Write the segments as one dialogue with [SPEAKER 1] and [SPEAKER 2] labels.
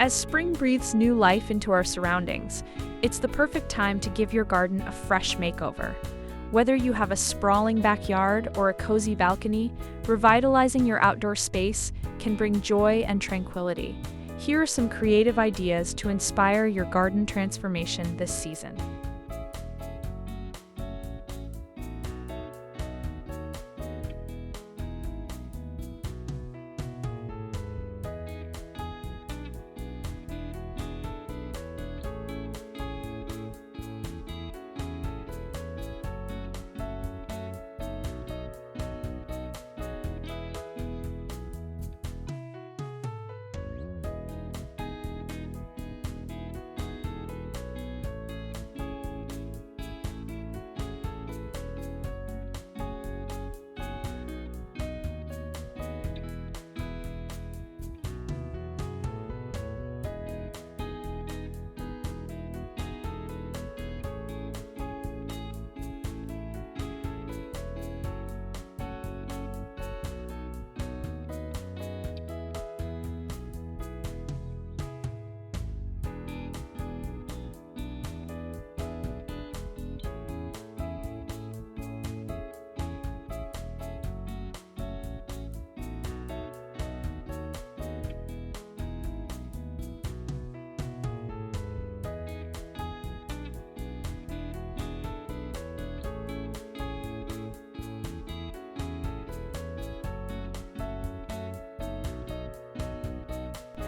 [SPEAKER 1] As spring breathes new life into our surroundings, it's the perfect time to give your garden a fresh makeover. Whether you have a sprawling backyard or a cozy balcony, revitalizing your outdoor space can bring joy and tranquility. Here are some creative ideas to inspire your garden transformation this season.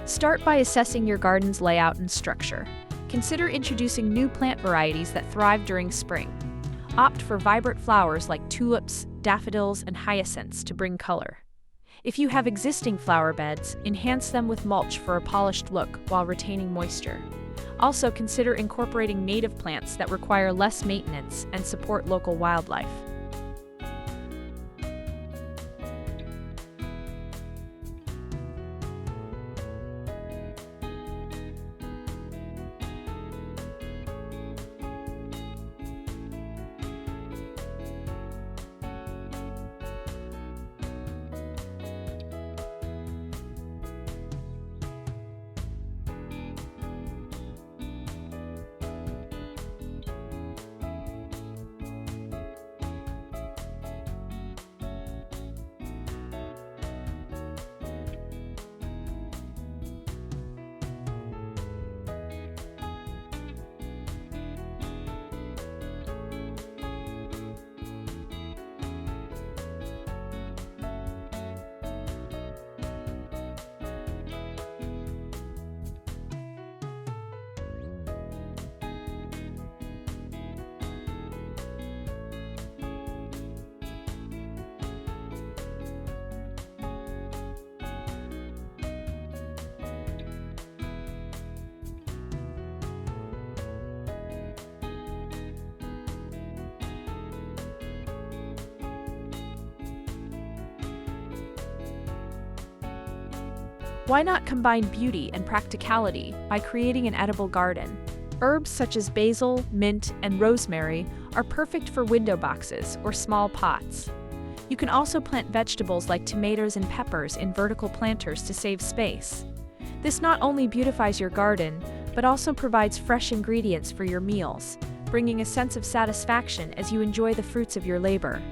[SPEAKER 1] Start by assessing your garden's layout and structure. Consider introducing new plant varieties that thrive during spring. Opt for vibrant flowers like tulips, daffodils, and hyacinths to bring color. If you have existing flower beds, enhance them with mulch for a polished look while retaining moisture. Also, consider incorporating native plants that require less maintenance and support local wildlife. Why not combine beauty and practicality by creating an edible garden? Herbs such as basil, mint, and rosemary are perfect for window boxes or small pots. You can also plant vegetables like tomatoes and peppers in vertical planters to save space. This not only beautifies your garden, but also provides fresh ingredients for your meals, bringing a sense of satisfaction as you enjoy the fruits of your labor.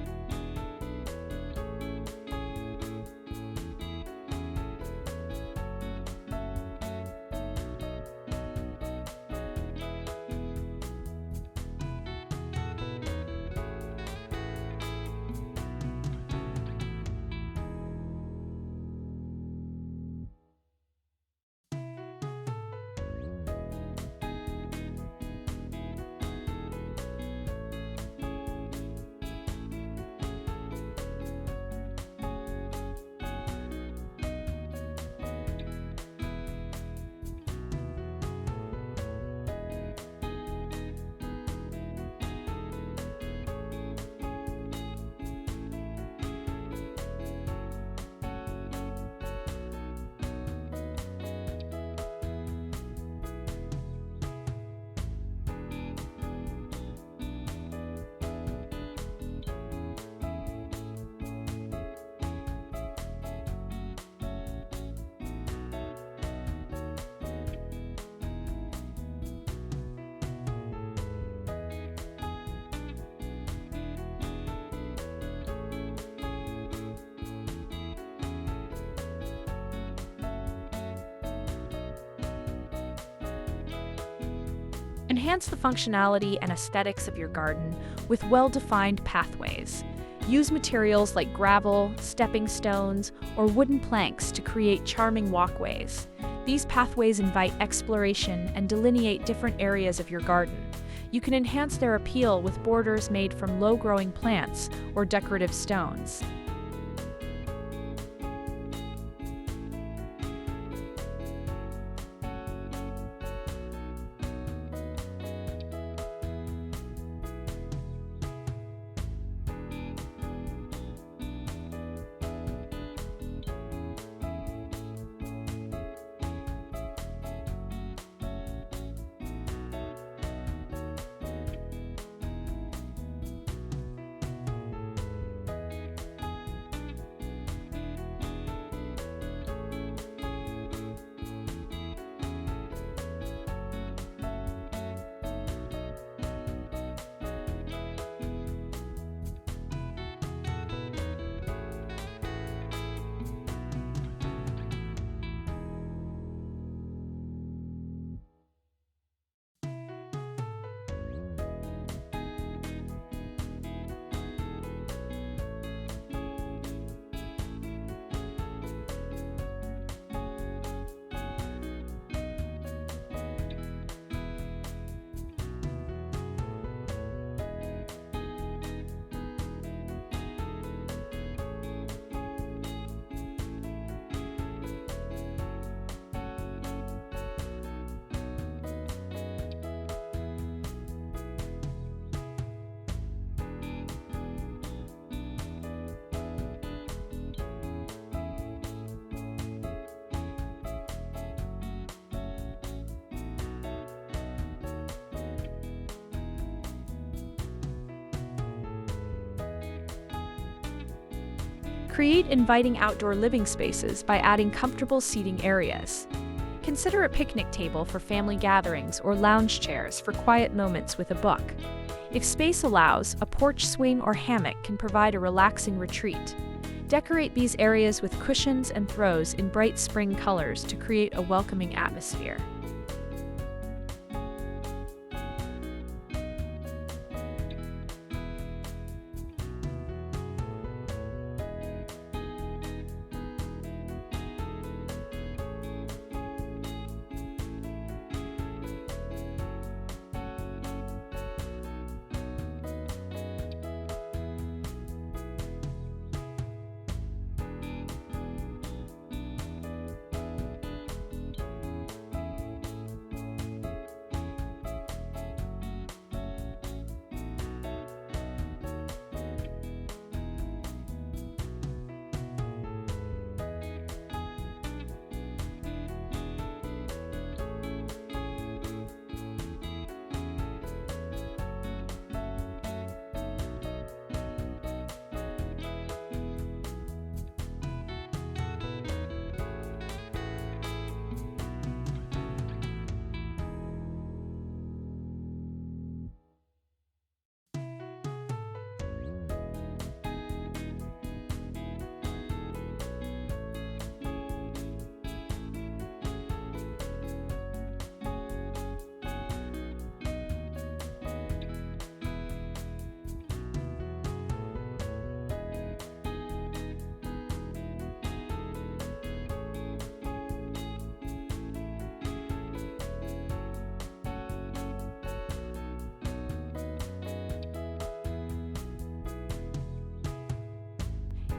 [SPEAKER 1] Enhance the functionality and aesthetics of your garden with well-defined pathways. Use materials like gravel, stepping stones, or wooden planks to create charming walkways. These pathways invite exploration and delineate different areas of your garden. You can enhance their appeal with borders made from low-growing plants or decorative stones. Create inviting outdoor living spaces by adding comfortable seating areas. Consider a picnic table for family gatherings or lounge chairs for quiet moments with a book. If space allows, a porch swing or hammock can provide a relaxing retreat. Decorate these areas with cushions and throws in bright spring colors to create a welcoming atmosphere.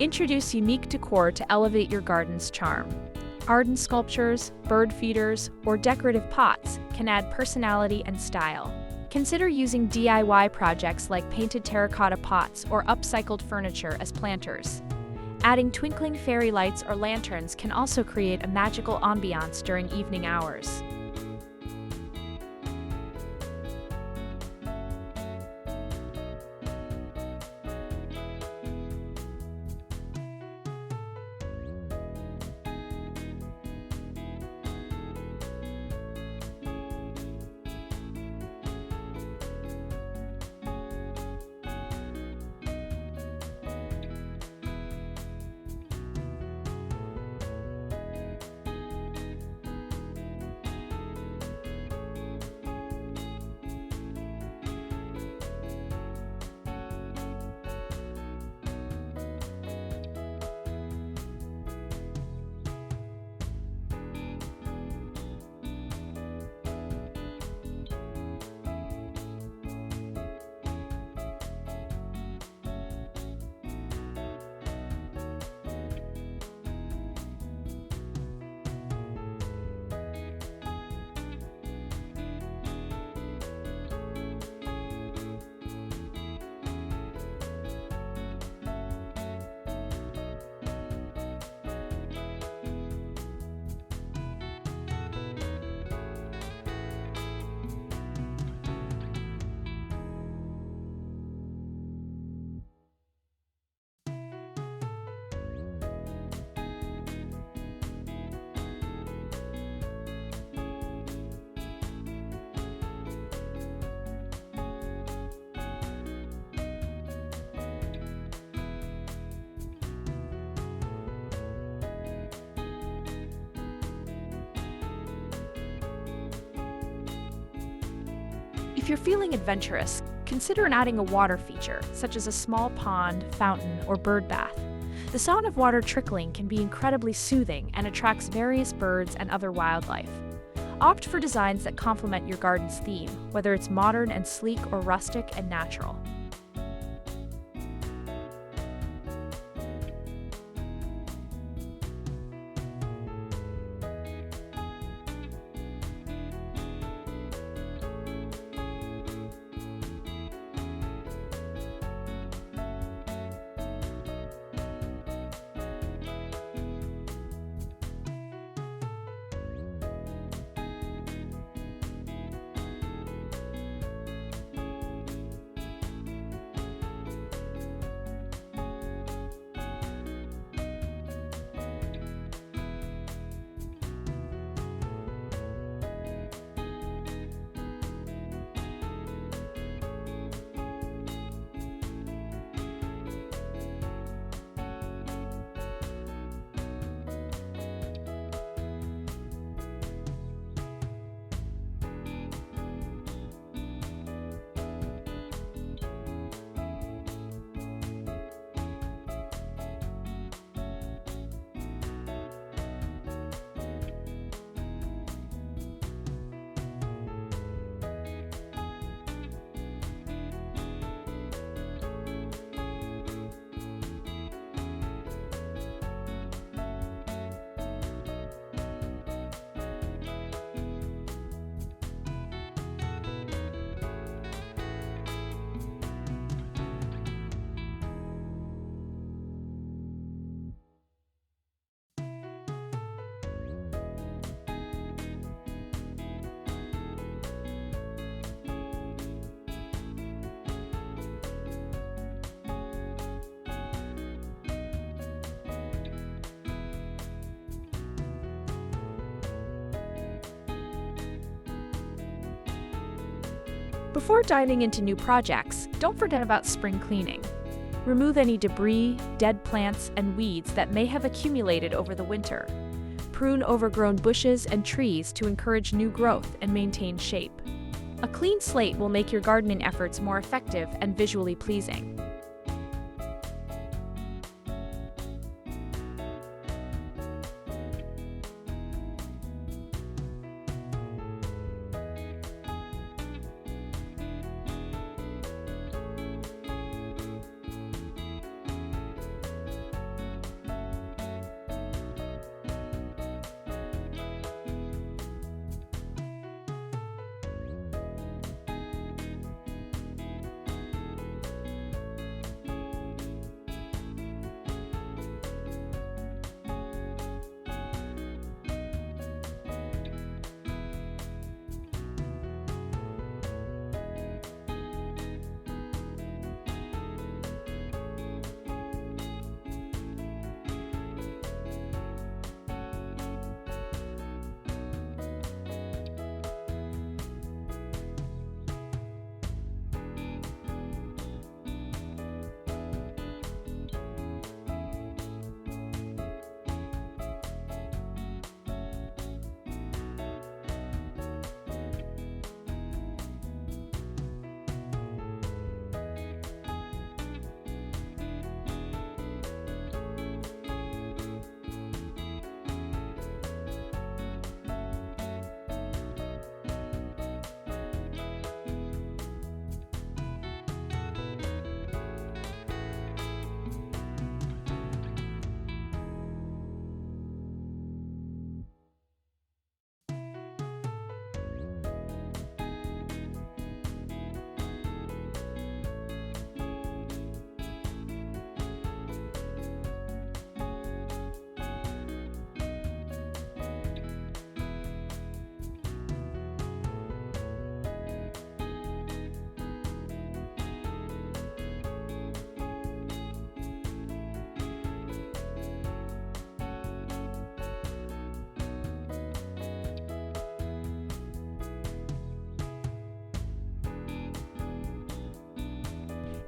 [SPEAKER 1] Introduce unique decor to elevate your garden's charm. Arden sculptures, bird feeders, or decorative pots can add personality and style. Consider using DIY projects like painted terracotta pots or upcycled furniture as planters. Adding twinkling fairy lights or lanterns can also create a magical ambiance during evening hours. If you're feeling adventurous, consider adding a water feature, such as a small pond, fountain, or bird bath. The sound of water trickling can be incredibly soothing and attracts various birds and other wildlife. Opt for designs that complement your garden's theme, whether it's modern and sleek or rustic and natural. Before diving into new projects, don't forget about spring cleaning. Remove any debris, dead plants, and weeds that may have accumulated over the winter. Prune overgrown bushes and trees to encourage new growth and maintain shape. A clean slate will make your gardening efforts more effective and visually pleasing.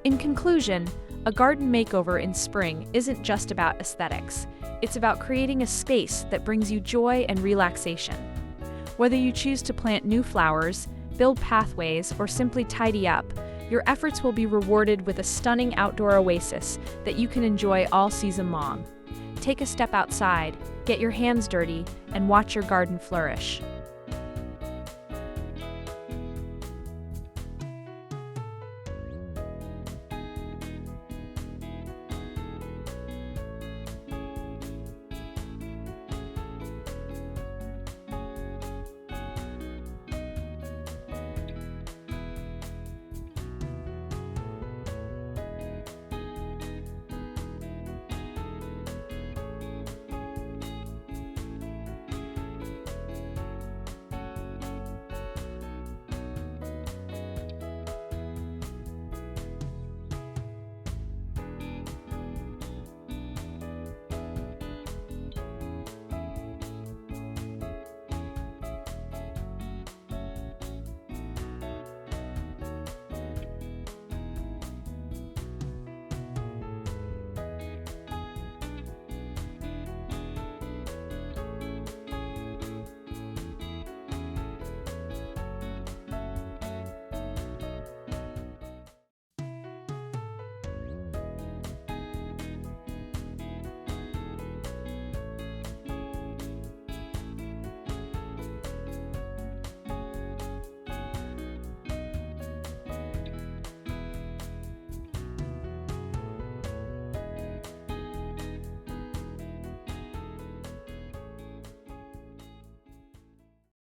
[SPEAKER 1] In conclusion, a garden makeover in spring isn't just about aesthetics. It's about creating a space that brings you joy and relaxation. Whether you choose to plant new flowers, build pathways, or simply tidy up, your efforts will be rewarded with a stunning outdoor oasis that you can enjoy all season long. Take a step outside, get your hands dirty, and watch your garden flourish.